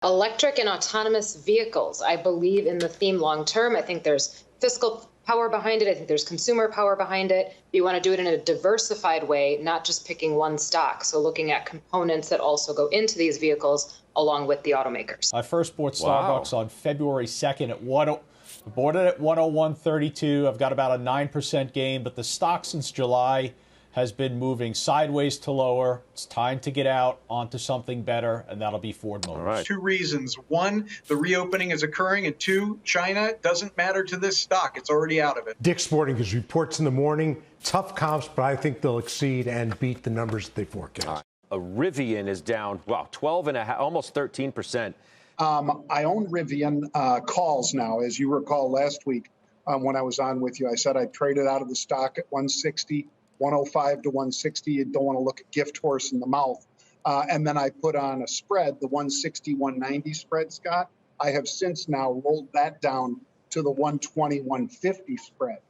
Electric and autonomous vehicles. I believe in the theme long term. I think there's fiscal power behind it. I think there's consumer power behind it. You want to do it in a diversified way, not just picking one stock. So looking at components that also go into these vehicles along with the automakers. I first bought Starbucks on February 2nd at I bought it at 101.32. I've got about a 9% gain, but the stock since July has been moving sideways to lower. It's time to get out onto something better, and that'll be Ford Motors. Right. Two reasons. One, the reopening is occurring, and two, China doesn't matter to this stock. It's already out of it. Dick's Sporting Goods reports in the morning. Tough comps, but I think they'll exceed and beat the numbers that they forecast. Rivian is down, 12.5%, almost 13%. I own Rivian calls now. As you recall last week when I was on with you, I said I traded out of the stock at 160. 105 to 160. You don't want to look a gift horse in the mouth. And then I put on a spread, the 160, 190 spread, Scott. I have since now rolled that down to the 120, 150 spread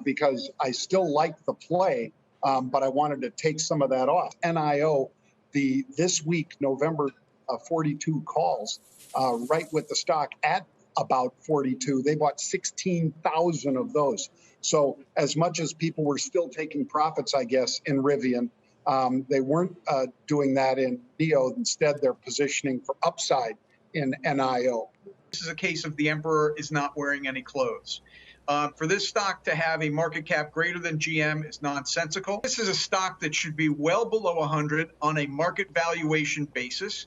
because I still like the play, but I wanted to take some of that off. NIO, this week, November 42 calls, right with the stock at about 42. They bought 16,000 of those. So as much as people were still taking profits, I guess, in Rivian, they weren't doing that in NIO. Instead, they're positioning for upside in NIO. This is a case of the emperor is not wearing any clothes. For this stock to have a market cap greater than GM is nonsensical. This is a stock that should be well below 100 on a market valuation basis.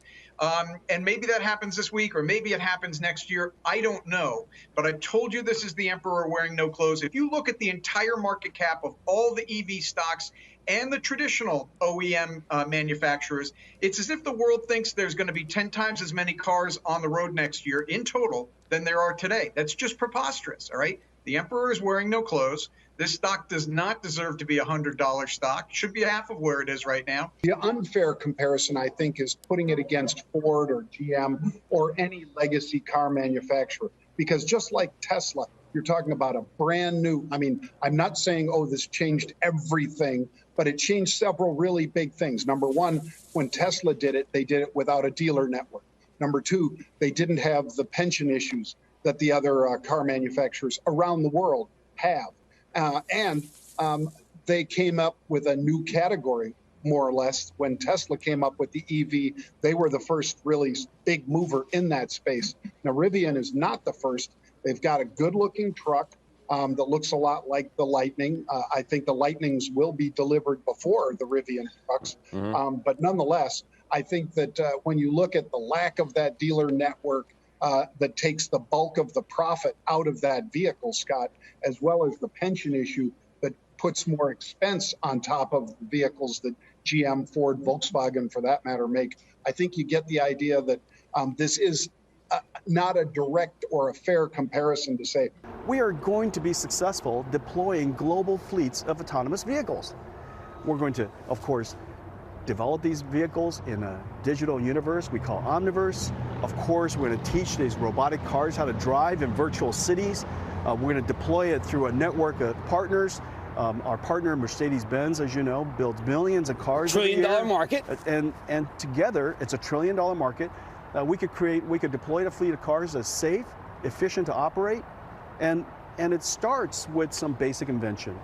And maybe that happens this week, or maybe it happens next year. I don't know. But I've told you this is the emperor wearing no clothes. If you look at the entire market cap of all the EV stocks and the traditional OEM manufacturers, it's as if the world thinks there's going to be 10 times as many cars on the road next year in total than there are today. That's just preposterous, all right? The emperor is wearing no clothes. This stock does not deserve to be a $100 stock. Should be half of where it is right now. The unfair comparison, I think, is putting it against Ford or GM or any legacy car manufacturer. Because just like Tesla, you're talking about a brand new, I'm not saying, this changed everything, but it changed several really big things. Number one, when Tesla did it, they did it without a dealer network. Number two, they didn't have the pension issues that the other car manufacturers around the world have. And they came up with a new category, more or less. When Tesla came up with the EV, they were the first really big mover in that space. Now, Rivian is not the first. They've got a good-looking truck that looks a lot like the Lightning. I think the Lightnings will be delivered before the Rivian trucks. But nonetheless, I think that when you look at the lack of that dealer network, that takes the bulk of the profit out of that vehicle, Scott, as well as the pension issue that puts more expense on top of the vehicles that GM, Ford, Volkswagen, for that matter, make. I think you get the idea that this is not a direct or a fair comparison to say. We are going to be successful deploying global fleets of autonomous vehicles. We're going to, of course, develop these vehicles in a digital universe we call Omniverse. Of course, we're going to teach these robotic cars how to drive in virtual cities. We're going to deploy it through a network of partners. Our partner, Mercedes-Benz, as you know, builds millions of cars $1 trillion market. And together, it's a $1 trillion market. We could deploy a fleet of cars that's safe, efficient to operate, and it starts with some basic invention.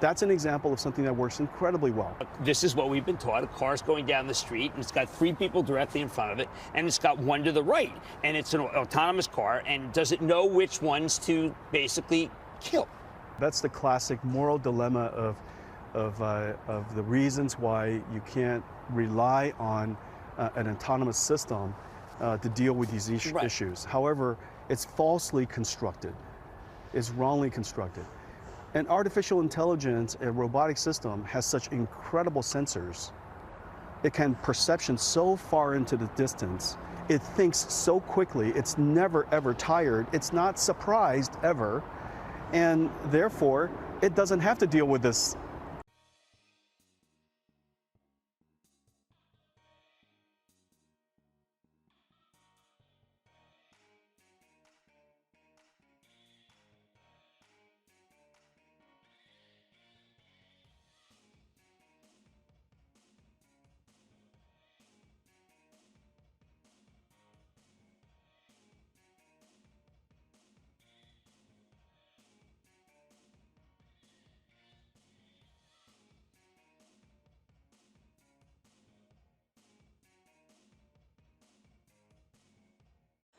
That's an example of something that works incredibly well. This is what we've been taught. A car's going down the street, and it's got 3 people directly in front of it, and it's got 1 to the right. And it's an autonomous car, and does it know which ones to basically kill? That's the classic moral dilemma of the reasons why you can't rely on an autonomous system to deal with these issues. However, it's falsely constructed. It's wrongly constructed. And artificial intelligence, a robotic system, has such incredible sensors. It can perception so far into the distance. It thinks so quickly. It's never, ever tired. It's not surprised, ever. And therefore, it doesn't have to deal with this.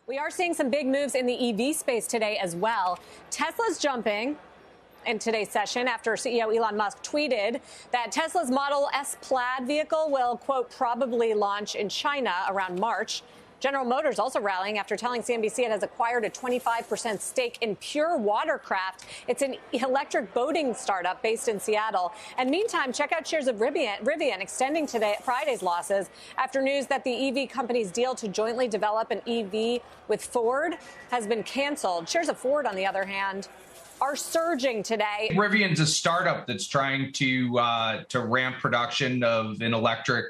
We are seeing some big moves in the EV space today as well. Tesla's jumping in today's session after CEO Elon Musk tweeted that Tesla's Model S Plaid vehicle will, quote, probably launch in China around March. General Motors also rallying after telling CNBC it has acquired a 25% stake in Pure Watercraft. It's an electric boating startup based in Seattle. And meantime, check out shares of Rivian extending today Friday's losses after news that the EV company's deal to jointly develop an EV with Ford has been canceled. Shares of Ford, on the other hand, are surging today. Rivian's a startup that's trying to ramp production of an electric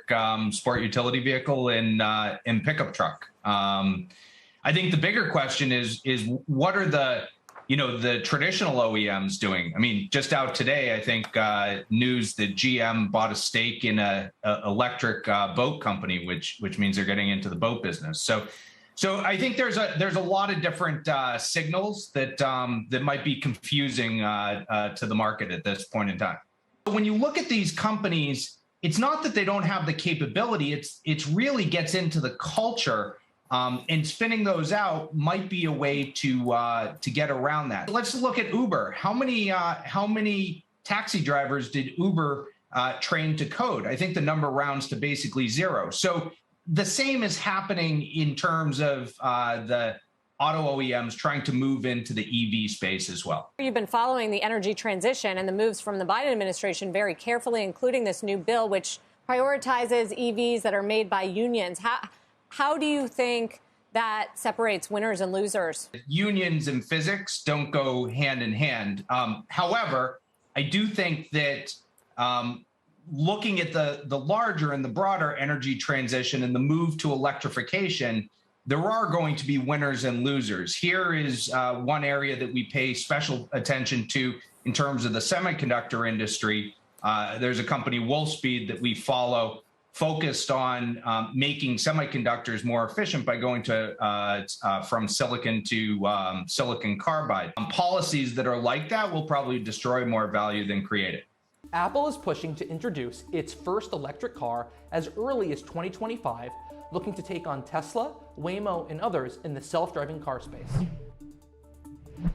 sport utility vehicle and pickup truck. I think the bigger question is what are the traditional OEMs doing? I mean, just out today, I think news that GM bought a stake in a electric boat company, which means they're getting into the boat business. So I think there's a lot of different signals that might be confusing to the market at this point in time. When you look at these companies, it's not that they don't have the capability. It's really gets into the culture, and spinning those out might be a way to get around that. Let's look at Uber. How many taxi drivers did Uber train to code? I think the number rounds to basically zero. So the same is happening in terms of the auto OEMs trying to move into the EV space as well. You've been following the energy transition and the moves from the Biden administration very carefully, including this new bill, which prioritizes EVs that are made by unions. How do you think that separates winners and losers? Unions and physics don't go hand in hand. However, I do think that looking at the larger and the broader energy transition and the move to electrification, there are going to be winners and losers. Here is one area that we pay special attention to in terms of the semiconductor industry. There's a company, Wolfspeed, that we follow, focused on making semiconductors more efficient by going to from silicon to silicon carbide. Policies that are like that will probably destroy more value than create it. Apple is pushing to introduce its first electric car as early as 2025, looking to take on Tesla, Waymo, and others in the self-driving car space.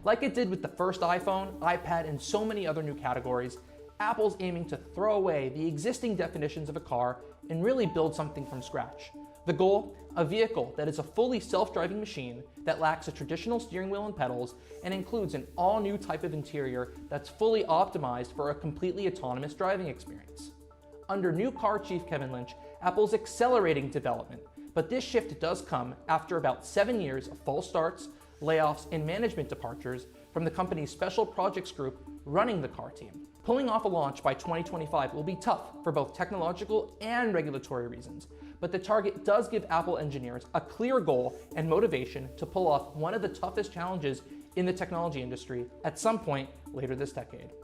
Like it did with the first iPhone, iPad, and so many other new categories, Apple's aiming to throw away the existing definitions of a car and really build something from scratch. The goal? A vehicle that is a fully self-driving machine that lacks a traditional steering wheel and pedals and includes an all-new type of interior that's fully optimized for a completely autonomous driving experience. Under new car chief Kevin Lynch, Apple's accelerating development, but this shift does come after about 7 years of false starts, layoffs, and management departures from the company's special projects group running the car team. Pulling off a launch by 2025 will be tough for both technological and regulatory reasons, but the target does give Apple engineers a clear goal and motivation to pull off one of the toughest challenges in the technology industry at some point later this decade.